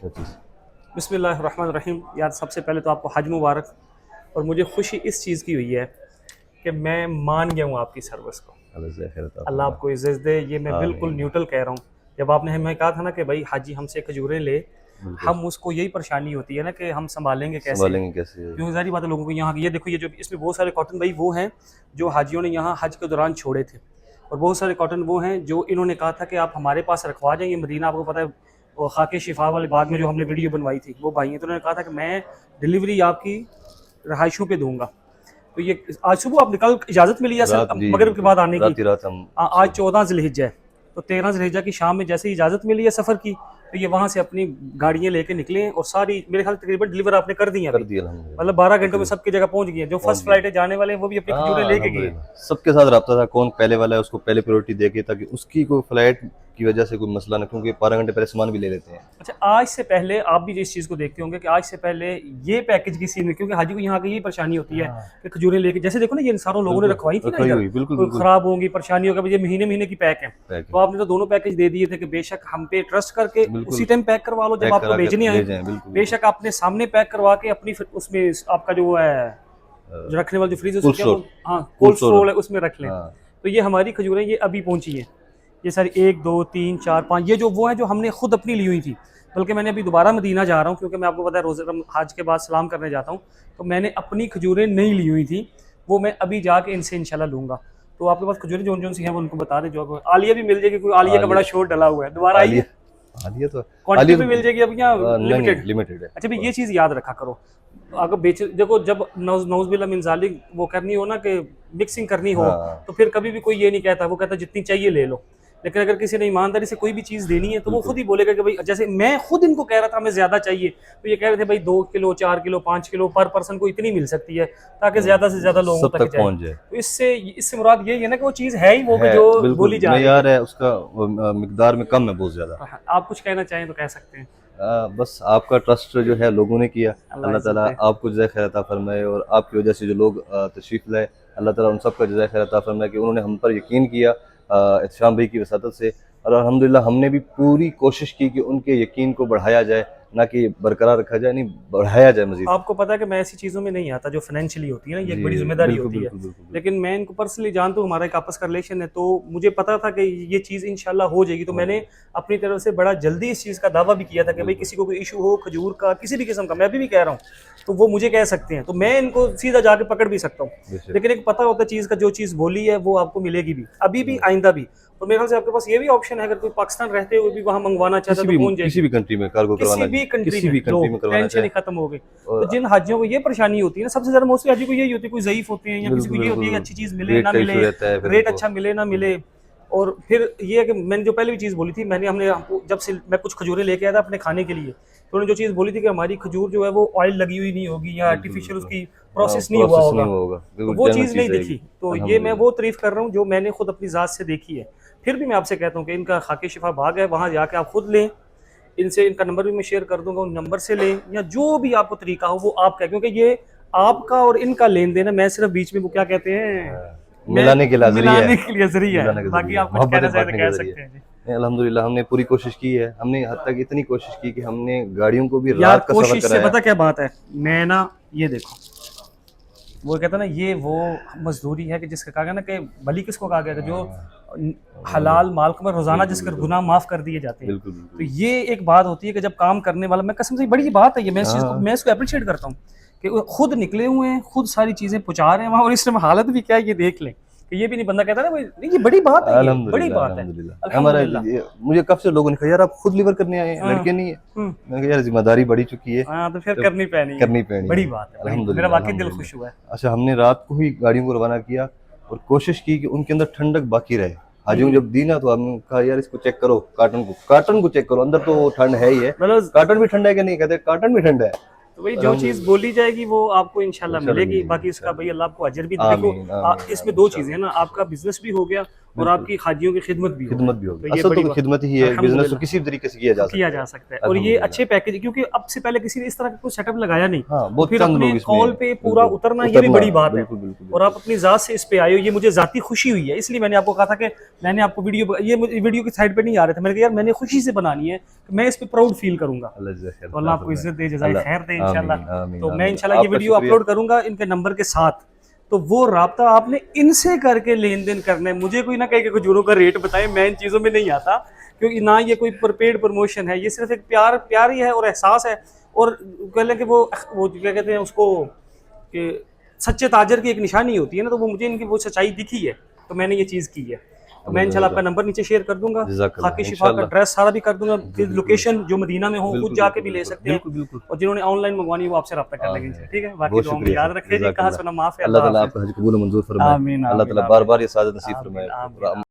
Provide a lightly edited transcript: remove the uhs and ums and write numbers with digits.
अच्छा चीज़। बिस्मिल्लाहिर्रहमानिर्रहीम। यार सबसे पहले तो आपको हज मुबारक। और मुझे खुशी इस चीज़ की हुई है कि मैं मान गया हूँ आपकी सर्विस को। अल्लाह जज़ाक खैर अता अल्लाह फरमाए। आपको इज़्ज़त दे। ये मैं बिल्कुल आमीन। न्यूट्रल कह रहा हूँ। जब आपने हमें कहा था ना कि भाई हाजी हमसे खजूरें ले, बिल्कुल। हम उसको यही परेशानी होती है ना कि हम संभालेंगे कैसे। संभालेंगे कैसे? क्योंकि ज़ाहिर बात है लोगों को यहाँ ये देखो, ये जो इसमें बहुत सारे कॉटन भाई वो हैं जो हाजियों ने यहाँ हज के दौरान छोड़े थे, और बहुत सारे कॉटन वो हैं जो इन्होंने कहा था कि आप हमारे पास रखवा जाएंगे। मदीना आपको पता है, वो खाके शिफा वाले बाग में जो हमने वीडियो बनवाई थी, वो भाई हैं, तो उन्होंने कहा था कि मैं डिलीवरी आपकी रहायशों पे दूंगा। तो ये आज सुबह आप निकल इजाज़त मिली है सर रात जी मगरिब के बिल्कुल। बाद आने की। रात ही रात हम आज 14 ज़िलहिज्जा है, तो 13 ज़िलहिज्जा की शाम में जैसे ही इजाज़त मिली है सफ़र की, तो ये वहाँ से अपनी गाड़ियाँ लेके निकले हैं और सारी मेरे ख्याल तकरीबन डिलीवर आपने कर दी हैं कर अभी। दिया अल्हम्दुलिल्लाह। मतलब 12 घंटों में तकरीबन सबकी जगह पहुँच गई हैं। जो पहुँच फर्स्ट गए। फ्लाइट है जाने वाले हैं वो भी अपनी खजूरें हाँ, लेके गए हैं। अल्हम्दुलिल्लाह। सबके साथ रब्ता था, कौन पहले वाला है उसको पहले प्रायोरिटी देके, ताकि उसकी कोई फ्लाइट की वजह से कोई मसला ना, क्योंकि 12 घंटे पहले सामान भी ले लेते हैं। अच्छा, आज से पहले आप भी इस चीज़ को देखते होंगे कि आज से पहले ये पैकेज की सीन में, क्योंकि हाजी को यहाँ की यही परेशानी होती है कि खजूरें लेके, जैसे देखो ना ये इन सारों लोगों ने बिल्कुल, रखवाई थी ना रखवाई इधर, हुई, बिल्कुल, कोई बिल्कुल। ख़राब होंगी, परेशानी होगी, ये महीने महीने की पैक है। पैक तो है। आपने तो दोनों पैकेज दे दिए थे कि बेशक हम पे ट्रस्ट करके बिल्कुल, उसी टाइम पैक करवा लो जब पैक आपको करा के भेजने आए। ले जाएँ, बिल्कुल, बिल्कुल। बेशक आपने सामने पैक करवा के अपनी उसमें आपका जो है जो रखने वाला जो फ्रीज कोल्ड क्या स्टोर। हाँ कोल्ड कोल्ड स्टोर। स्टोर है उसमें रख लें। हाँ, तो ये हमारी खजूरें ये अभी पहुंची हैं। ये सारी 1 2 3 4 5 ये जो वो है जो हमने खुद अपनी ली हुई थी। बल्कि मैंने अभी दोबारा मदीना जा रहा हूँ, क्योंकि मैं आपको पता है रोज़े हज के बाद सलाम करने जाता हूँ, तो मैंने अपनी खजूरें नहीं ली हुई थी, वो मैं अभी जाके इनसे इंशाल्लाह लूँगा। तो आपके पास खजूरें जौन जौन सी हैं वो उनको बता दें। जो आपको आलिया भी मिल जाएगी, कोई आलिया का आलिया बड़ा शोर डला हुआ है, दोबारा आई आलिया है। आलिया तो क्वांटिटी आलिया पे मिल जाएगी अब या नहीं, नहीं, लिमिटेड? लिमिटेड है। अच्छा भाई ये चीज़ याद रखा करो। अगर बेच देखो, जब नौज़ुबिल्लाह मिन ज़ालिक वो करनी हो ना कि मिक्सिंग करनी हो, हाँ, तो फिर कभी भी कोई ये नहीं कहता, वो कहता जितनी चाहिए ले लो। लेकिन अगर किसी ने ईमानदारी से कोई भी चीज़ देनी है तो वो बिल्कुल। खुद ही बोलेगा कि भाई, जैसे मैं खुद इनको कह रहा था हमें ज़्यादा चाहिए, तो ये कह रहे थे भाई 2 किलो 4 किलो 5 किलो पर पर्सन को इतनी मिल सकती है, ताकि ज़्यादा से ज़्यादा लोगों सब तक तक जाए। पहुँच जाए। तो इससे मुराद यही है ना कि वो चीज़ है ही वो कि है, जो बिल्कुल, बोली जा रही है। मेयार है उसका, वो मिकदार में कम है बहुत ज़्यादा। आप कुछ कहना चाहें तो कह सकते हैं। बस आपका ट्रस्ट जो है लोगों ने किया, अल्लाह अल्लाह इज़्ज़त ताला दे। आपको जज़ाए खैर अता फरमाए, और आपकी वजह से जो लोग तशरीफ़ लाए, अल्लाह ताला उन सब का जज़ाए खैर अता फरमाए कि उन्होंने हम पर यकीन किया एहतशाम भाई की वसातत से। और अल्हम्दुलिल्लाह हमने भी पूरी कोशिश की कि उनके यकीन को बढ़ाया जाए, ना कि बरकरार रखा जाए, नहीं बढ़ाया जाए मज़ीद। आपको पता है कि मैं ऐसी चीज़ों में नहीं आता जो फाइनेंशियली होती है ना, ये एक जी, बड़ी जिम्मेदारी बिल्कुल, होती है। बिल्कुल, बिल्कुल, बिल्कुल। लेकिन मैं इनको पर्सनली जानता हूँ, हमारा एक आपस का रिलेशन है, तो मुझे पता था कि ये चीज़ इंशाल्लाह हो जाएगी। तो हो मैंने जाएगी। अपनी तरफ से बड़ा जल्दी इस चीज़ का दावा भी किया था कि भाई बिल्कुल, किसी को कोई इशू हो खजूर का किसी भी किस्म का, मैं अभी भी कह रहा हूँ, तो वो मुझे कह सकते हैं, तो मैं इनको सीधा जाके पकड़ भी सकता हूँ। बेशक। लेकिन एक पता होता है चीज़ का, जो चीज़ बोली है वो आपको मिलेगी भी, अभी भी आइंदा भी। और मेरे ख्याल से आपके पास ये भी ऑप्शन है, अगर कोई पाकिस्तान रहते हुए भी वहाँ मंगवाना चाहता है तो पहुँच किसी जाएगी। भी कंट्री में कार्गो किसी करवाना भी चाहे, कंट्री किसी में भी लो, कंट्री में करवाना टेंशन चाहे। ही खत्म हो गई। तो और जिन हाजियों को ये परेशानी होती है ना, सबसे ज्यादा मोस्टली हाजी को यही होती है, कोई ज़ईफ होते हैं या किसी को बिल्कुल, ये होती है कि बिल्कुल, अच्छी चीज मिले रेट ना का मिले, इशू रहता है फिर रेट उनको। अच्छा मिले ना मिले। और फिर ये है कि मैंने जो पहले भी चीज़ बोली थी, मैंने हमने आपको जब से मैं कुछ खजूरें लेके आया था अपने खाने के लिए, तो उन्होंने जो चीज़ बोली थी कि हमारी खजूर जो है वो ऑयल लगी हुई नहीं होगी या बिल्कुल, आर्टिफिशियल बिल्कुल। उसकी प्रोसेस नहीं हुआ प्रोसेस होगा, नहीं हुआ होगा, तो बिल्कुल वो जेन्युइन चीज़ नहीं चीज़ रहेगी। दिखी। तो ये मैं अल्हम्दुलिल्लाह। वो तारीफ कर रहा हूँ जो मैंने खुद अपनी ज़ात से देखी है। फिर भी मैं आपसे कहता हूँ कि इनका खाके शिफा बाग है, वहाँ जाके आप खुद लें। इनसे इनका नंबर भी मैं शेयर कर दूंगा, उन नंबर से लें, या जो भी आपको तरीका हो वो आपका, क्योंकि ये आपका और इनका लेन देन है। मैं सिर्फ बीच में वो क्या कहते हैं, मैं मिलाने के लिए ज़रिया है, मिलाने के लिए जरिया मिलाने है। का बाकी ज़रिया है, आप कुछ कहना मोहब्बतें चाहें तो बाँटने का कह ज़रिया सकते हैं जी। है। अल्हम्दुलिल्लाह हमने पूरी कोशिश की है, हमने हद तक इतनी कोशिश की कि हमने गाड़ियों को भी यार रात का सफ़र कोशिश से कराया। पता क्या बात है, मैं ना ये देखो, वो कहता है ना, ये वो मजदूरी है कि जिसका कहा गया ना कि भली किसको कहा गया कि जो हलाल माल को में रोजाना बिल्कुल, जिसके बिल्कुल, गुनाह माफ कर दिए जाते हैं। बिल्कुल, तो बिल्कुल। ये एक बात होती है कि जब काम करने वाला, मैं कसम से बड़ी बात है ये, हाँ, मैं इसको अप्रिशिएट करता हूँ कि वो खुद निकले हुए हैं, खुद सारी चीजें पहुंचा रहे हैं वहाँ, और इस टाइम हालत भी क्या है ये देख लें कि ये भी नहीं बंदा कहता ना भाई नहीं, ये बड़ी बात है, ये बड़ी अल्हम्दुलिल्लाह, बात है। अल्हम्दुलिल्लाह। हमारा अल्हम्दुलिल्लाह। मुझे कब से लोगों ने कहा यार आप खुद लिवर करने आए हैं, हाँ, लड़के नहीं है। हम्म, मैंने कहा यार जिम्मेदारी बढ़ी चुकी है, हाँ, तो फिर तो करनी पैनी है। करनी पैनी बड़ी है। बात है, बड़ी बात। मेरा अल्हम्दुलिल्लाह, वाकई दिल खुश हुआ है। अल्हम्दुलिल्लाह। अच्छा हमने रात को ही गाड़ियों को रवाना किया और कोशिश की कि उनके अंदर ठंडक बाकी रहे। हाजियों जब दी ना तो हमने कहा यार इसको चेक करो, कार्टन को चेक करो, अंदर तो ठंड है ही है। मतलब कार्टन भी ठंडा है कि नहीं, कहते कार्टन भी ठंडा है। तो भाई जो चीज़ अल्हम्दुलिल्लाह, बोली जाएगी वो आपको इंशाल्लाह इंशाल्लाह मिलेगी। मिलेगी बाकी इसका भाई इंशाल्लाह। अल्लाह आपको अजर भी दे। देखो आमीन, आमीन, इसमें आमीन दो चीज़ें हैं इंशाल्लाह। ना, आपका बिजनेस भी हो गया और आपकी हाजियों की खिदमत भी होगी। खिदमत भी होगी। तो ये असल बड़ी तो बात- खिदमत ही है, बिजनेस तो अल्हम्दुलिल्लाह। किसी भी तरीके से किया जा सकता किया है। जा सकता है। और ये अल्हम्दुलिल्लाह। अच्छे पैकेज, क्योंकि अब से पहले किसी ने इस तरह का कोई सेटअप लगाया नहीं, हाँ, तो बहुत फिर चंद अपने लोग इसमें कॉल पे पूरा बिल्कुल, उतरना ये भी बड़ी बात है। बिल्कुल, बिल्कुल, और आप अपनी ज़ात से इस पे आए हो, ये मुझे ज़ाती खुशी हुई है, इसलिए मैंने आपको कहा था कि मैंने आपको वीडियो की साइड पे नहीं आ रहे थे, मैंने कहा यार मैंने खुशी से बनानी है कि मैं इस पे प्राउड फील करूंगा। अल्लाह जज़ाक खैर, तो अल्लाह आपको इज्जत दे, जज़ाए अल्लाह- खैर दे आमीन, इंशाल्लाह। आमीन, तो मैं आमीन। इंशाल्लाह ये आपका वीडियो शुक्रिया। अपलोड करूंगा इनके नंबर के साथ, तो वो राब्ता आपने इनसे करके लेन देन करना है। मुझे कोई ना कहे कि खजूरों का रेट बताएं, मैं इन चीज़ों में नहीं आता, क्योंकि ना ये कोई पेड प्रमोशन है, ये सिर्फ एक प्यार ही है और एहसास है। और कह लें कि वो क्या कहते हैं उसको, कि सच्चे ताजर की एक निशानी होती है ना, तो वो मुझे इनकी वो सच्चाई दिखी है, तो मैंने ये चीज़ की है। तो मैं इंशाल्लाह आपका नंबर नीचे शेयर कर दूंगा, जज़ाकल्लाह, खाकी शिफा का इंशाल्लाह। एड्रेस सारा भी कर दूंगा, फिर लोकेशन जो मदीना में हो खुद बिल्कुल, जाके बिल्कुल, भी ले बिल्कुल, सकते हैं, बिल्कुल, बिल्कुल। और जिन्होंने ऑनलाइन मंगवानी है वो आपसे रब्ता कर लेंगे। ठीक है, बाकी बहुत दुआ में शुक्रिया याद सर, रखिए जी, कहा जज़ाकल्लाह। सुना माफ़ है। अल्लाह अल्लाह ताला हाफ़िज़। आपका हज कबूल मंजूर फरमाए। आमीन, अल्लाह आमीन, ताला आमीन। बार-बार ये सादत नसीब आमीन, फरमाए। आमीन।